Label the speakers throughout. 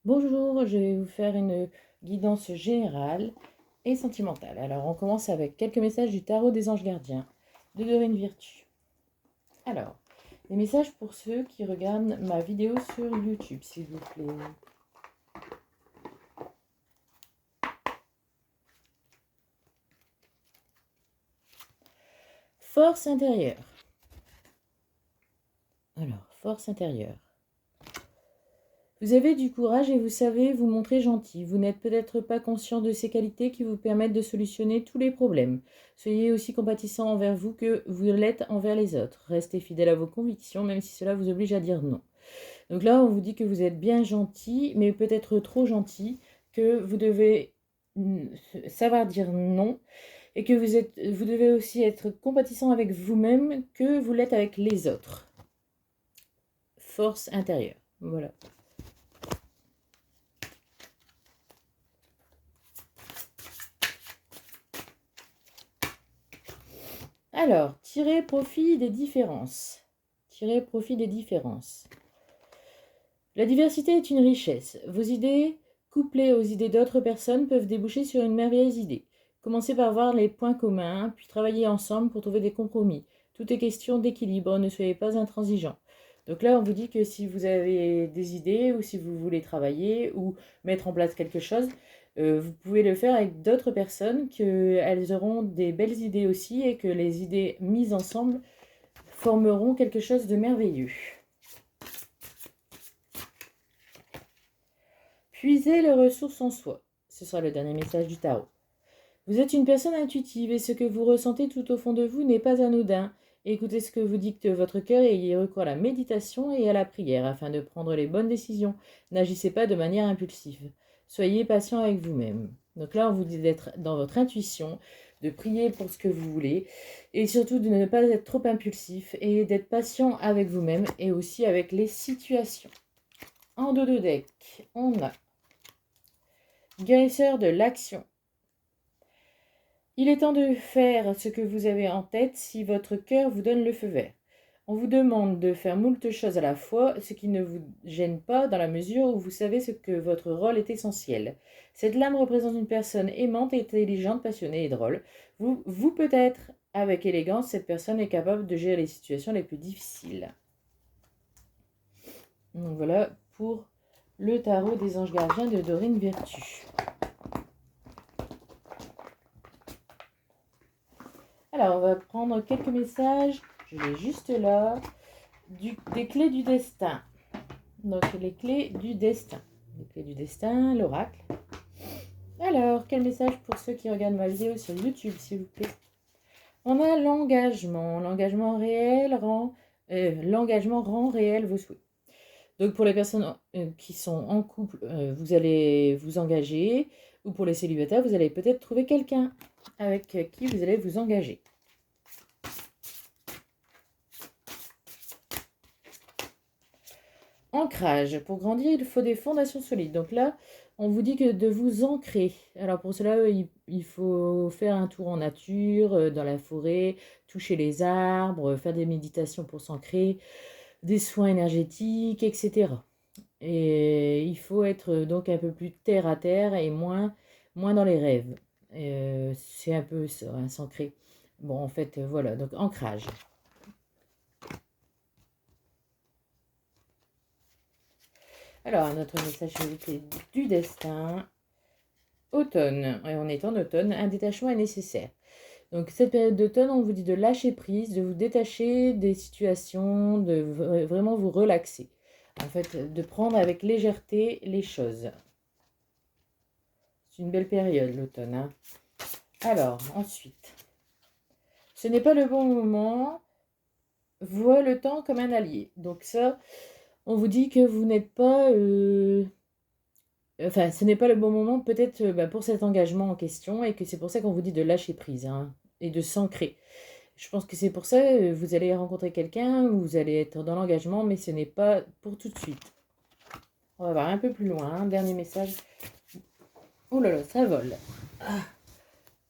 Speaker 1: Bonjour, je vais vous faire une guidance générale et sentimentale. Alors, on commence avec quelques messages du tarot des anges gardiens de Dorine Virtue. Alors, des messages pour ceux qui regardent ma vidéo sur YouTube, s'il vous plaît. Force intérieure. Alors, force intérieure. Vous avez du courage et vous savez vous montrer gentil. Vous n'êtes peut-être pas conscient de ces qualités qui vous permettent de solutionner tous les problèmes. Soyez aussi compatissant envers vous que vous l'êtes envers les autres. Restez fidèle à vos convictions, même si cela vous oblige à dire non. Donc là, on vous dit que vous êtes bien gentil, mais peut-être trop gentil, que vous devez savoir dire non, et que vous devez aussi être compatissant avec vous-même que vous l'êtes avec les autres. Force intérieure. Voilà. Alors, tirer profit des différences. Tirer profit des différences. La diversité est une richesse. Vos idées, couplées aux idées d'autres personnes, peuvent déboucher sur une merveilleuse idée. Commencez par voir les points communs, puis travaillez ensemble pour trouver des compromis. Tout est question d'équilibre, ne soyez pas intransigeants. Donc là, on vous dit que si vous avez des idées ou si vous voulez travailler ou mettre en place quelque chose, vous pouvez le faire avec d'autres personnes, qu'elles auront des belles idées aussi et que les idées mises ensemble formeront quelque chose de merveilleux. Puisez les ressources en soi. Ce sera le dernier message du tarot. Vous êtes une personne intuitive et ce que vous ressentez tout au fond de vous n'est pas anodin. Écoutez ce que vous dicte votre cœur et ayez recours à la méditation et à la prière afin de prendre les bonnes décisions. N'agissez pas de manière impulsive. Soyez patient avec vous-même. Donc là, on vous dit d'être dans votre intuition, de prier pour ce que vous voulez et surtout de ne pas être trop impulsif et d'être patient avec vous-même et aussi avec les situations. En dos de deck, on a guérisseur de l'action. Il est temps de faire ce que vous avez en tête si votre cœur vous donne le feu vert. On vous demande de faire moult choses à la fois, ce qui ne vous gêne pas dans la mesure où vous savez ce que votre rôle est essentiel. Cette lame représente une personne aimante, intelligente, passionnée et drôle. Vous peut-être, avec élégance, cette personne est capable de gérer les situations les plus difficiles. Donc voilà pour le tarot des anges gardiens de Dorine Virtue. Alors, on va prendre quelques messages. Je l'ai juste là. Des clés du destin. Donc, les clés du destin. Les clés du destin, l'oracle. Alors, quel message pour ceux qui regardent ma vidéo sur YouTube, s'il vous plaît? On a l'engagement. L'engagement rend réel vos souhaits. Donc, pour les personnes qui sont en couple, vous allez vous engager. Ou pour les célibataires, vous allez peut-être trouver quelqu'un avec qui vous allez vous engager. Ancrage. Pour grandir, il faut des fondations solides. Donc là, on vous dit que de vous ancrer. Alors pour cela, il faut faire un tour en nature, dans la forêt, toucher les arbres, faire des méditations pour s'ancrer, des soins énergétiques, etc. Et il faut être donc un peu plus terre à terre et moins dans les rêves. C'est un peu ça, hein, s'ancrer. Bon, en fait, voilà, donc ancrage. Alors, notre message du destin. Automne. Et on est en automne, un détachement est nécessaire. Donc, cette période d'automne, on vous dit de lâcher prise, de vous détacher des situations, de vraiment vous relaxer. En fait, de prendre avec légèreté les choses. C'est une belle période, l'automne, hein. Alors, ensuite. Ce n'est pas le bon moment. Vois le temps comme un allié. Donc ça, on vous dit que vous n'êtes pas... Enfin, ce n'est pas le bon moment peut-être pour cet engagement en question et que c'est pour ça qu'on vous dit de lâcher prise, hein, et de s'ancrer. Je pense que c'est pour ça que vous allez rencontrer quelqu'un, vous allez être dans l'engagement, mais ce n'est pas pour tout de suite. On va voir un peu plus loin. Hein. Dernier message. Oh là là, ça vole. Ah,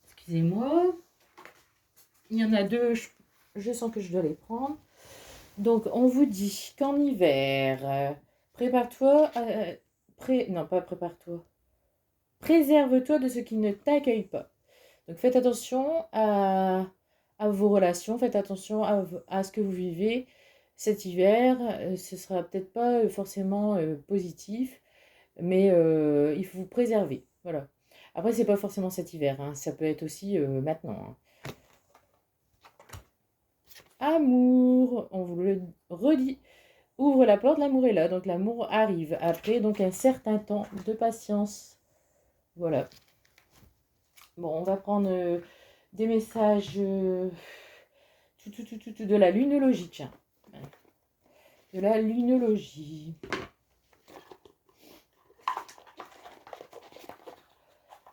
Speaker 1: excusez-moi. Il y en a deux, je sens que je dois les prendre. Donc, on vous dit qu'en hiver, prépare-toi Non, pas prépare-toi. Préserve-toi de ce qui ne t'accueille pas. Donc faites attention à vos relations, faites attention à ce que vous vivez cet hiver. Ce sera peut-être pas forcément positif, mais il faut vous préserver. Voilà. Après, c'est pas forcément cet hiver, hein, ça peut être aussi maintenant. Hein. Amour, on vous le redit. Ouvre la porte, l'amour est là. Donc l'amour arrive après donc un certain temps de patience. Voilà. Bon, on va prendre des messages de la lunologie, tiens. De la lunologie.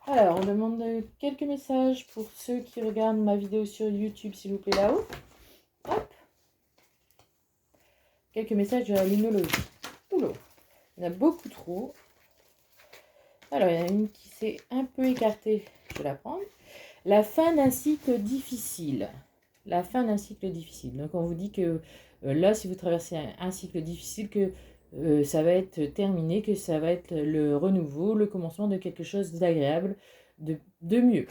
Speaker 1: Alors, on demande quelques messages pour ceux qui regardent ma vidéo sur YouTube, s'il vous plaît, là-haut. Hop. Quelques messages de la lunologie. Oula, il y en a beaucoup trop. Alors, il y en a une qui s'est un peu écartée. Je vais la prendre. La fin d'un cycle difficile. La fin d'un cycle difficile. Donc, on vous dit que là, si vous traversez un cycle difficile, que ça va être terminé, que ça va être le renouveau, le commencement de quelque chose d'agréable, de mieux.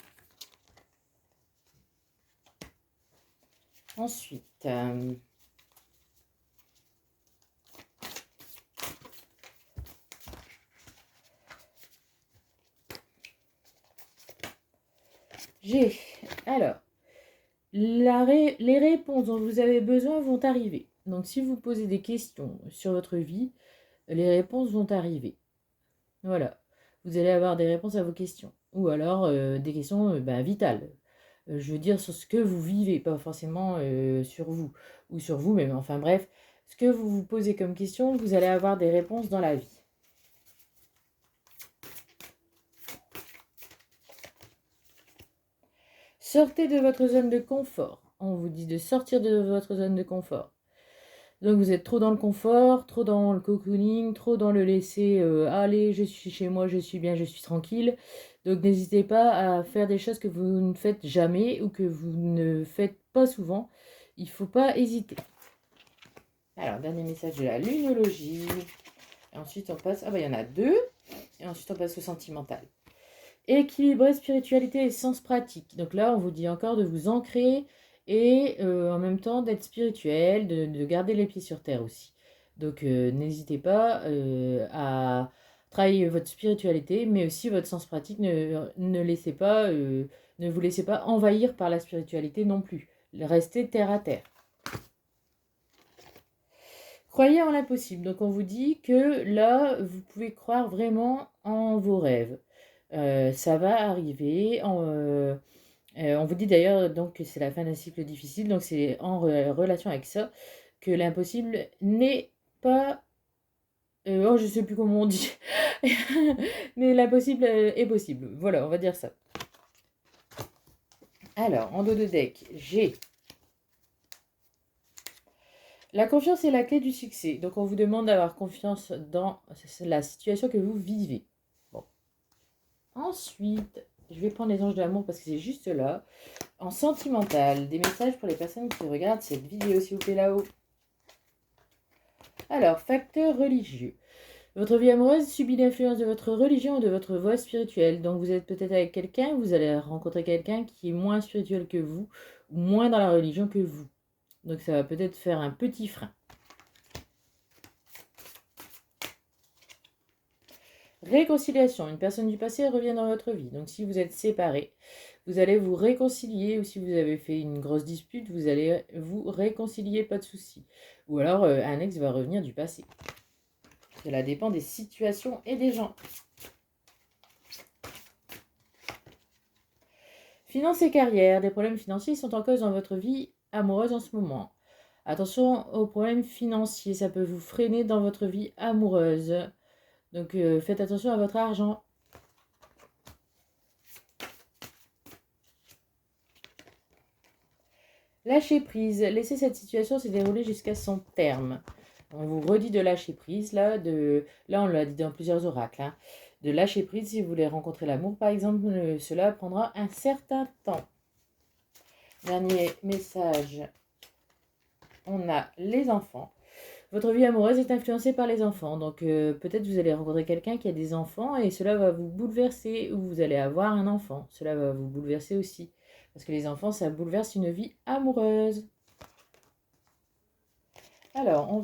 Speaker 1: Ensuite, alors, les réponses dont vous avez besoin vont arriver. Donc, si vous posez des questions sur votre vie, les réponses vont arriver. Voilà. Vous allez avoir des réponses à vos questions. Ou alors des questions vitales. Je veux dire sur ce que vous vivez, pas forcément sur vous ou sur vous-même. Enfin bref, ce que vous vous posez comme question, vous allez avoir des réponses dans la vie. Sortez de votre zone de confort. On vous dit de sortir de votre zone de confort. Donc vous êtes trop dans le confort, trop dans le cocooning, trop dans le laisser aller, je suis chez moi, je suis bien, je suis tranquille. Donc n'hésitez pas à faire des choses que vous ne faites jamais ou que vous ne faites pas souvent. Il ne faut pas hésiter. Alors, dernier message de la lunologie. Et ensuite on passe... Ah bah il y en a deux. Et ensuite on passe au sentimental. Équilibrer spiritualité et sens pratique. Donc là on vous dit encore de vous ancrer et en même temps d'être spirituel, de garder les pieds sur terre aussi. Donc n'hésitez pas à travailler votre spiritualité, mais aussi votre sens pratique. Ne laissez pas, ne vous laissez pas envahir par la spiritualité non plus. Restez terre à terre. Croyez en l'impossible. Donc on vous dit que là, vous pouvez croire vraiment en vos rêves. Ça va arriver. On vous dit d'ailleurs donc que c'est la fin d'un cycle difficile, donc c'est en relation avec ça que l'impossible n'est pas... oh, je sais plus comment on dit. Mais l'impossible est possible. Voilà, on va dire ça. Alors, en dos de deck, j'ai... La confiance est la clé du succès. Donc, on vous demande d'avoir confiance dans la situation que vous vivez. Bon. Ensuite, je vais prendre les anges de l'amour parce que c'est juste là. En sentimental, des messages pour les personnes qui regardent cette vidéo, s'il vous plaît, là-haut. Alors, facteur religieux. Votre vie amoureuse subit l'influence de votre religion ou de votre voie spirituelle. Donc, vous êtes peut-être avec quelqu'un, vous allez rencontrer quelqu'un qui est moins spirituel que vous, ou moins dans la religion que vous. Donc, ça va peut-être faire un petit frein. Réconciliation. Une personne du passé revient dans votre vie. Donc, si vous êtes séparés, vous allez vous réconcilier. Ou si vous avez fait une grosse dispute, vous allez vous réconcilier, pas de souci. Ou alors, un ex va revenir du passé. Cela dépend des situations et des gens. Finances et carrière. Des problèmes financiers sont en cause dans votre vie amoureuse en ce moment. Attention aux problèmes financiers. Ça peut vous freiner dans votre vie amoureuse. Donc, faites attention à votre argent. Lâcher prise. Laissez cette situation se dérouler jusqu'à son terme. On vous redit de lâcher prise. Là, on l'a dit dans plusieurs oracles. Hein. De lâcher prise si vous voulez rencontrer l'amour, par exemple. Cela prendra un certain temps. Dernier message. On a les enfants. Votre vie amoureuse est influencée par les enfants. Donc peut-être vous allez rencontrer quelqu'un qui a des enfants et cela va vous bouleverser. Ou vous allez avoir un enfant. Cela va vous bouleverser aussi. Parce que les enfants, ça bouleverse une vie amoureuse. Alors, je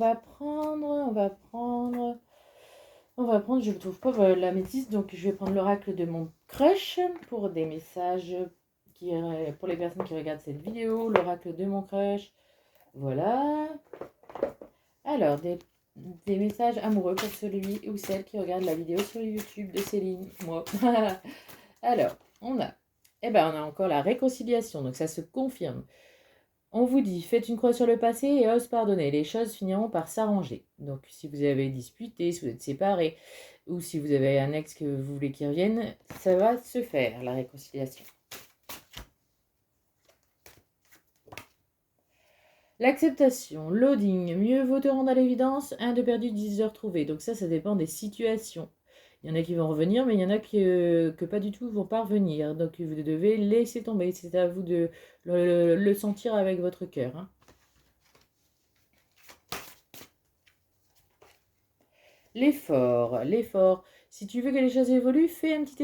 Speaker 1: ne trouve pas la métisse, donc je vais prendre l'oracle de mon crush pour des messages pour les personnes qui regardent cette vidéo, l'oracle de mon crush. Voilà. Alors, des messages amoureux pour celui ou celle qui regarde la vidéo sur YouTube de Céline, moi. Alors, on a encore la réconciliation, donc ça se confirme. On vous dit, faites une croix sur le passé et ose pardonner. Les choses finiront par s'arranger. Donc, si vous avez disputé, si vous êtes séparés, ou si vous avez un ex que vous voulez qu'il revienne, ça va se faire, la réconciliation. L'acceptation, loading, mieux vaut te rendre à l'évidence, 1 de perdu, 10 heures trouvées. Donc ça dépend des situations. Il y en a qui vont revenir, mais il y en a que pas du tout vont pas revenir. Donc vous devez laisser tomber. C'est à vous de le sentir avec votre cœur. Hein. L'effort. Si tu veux que les choses évoluent, fais un petit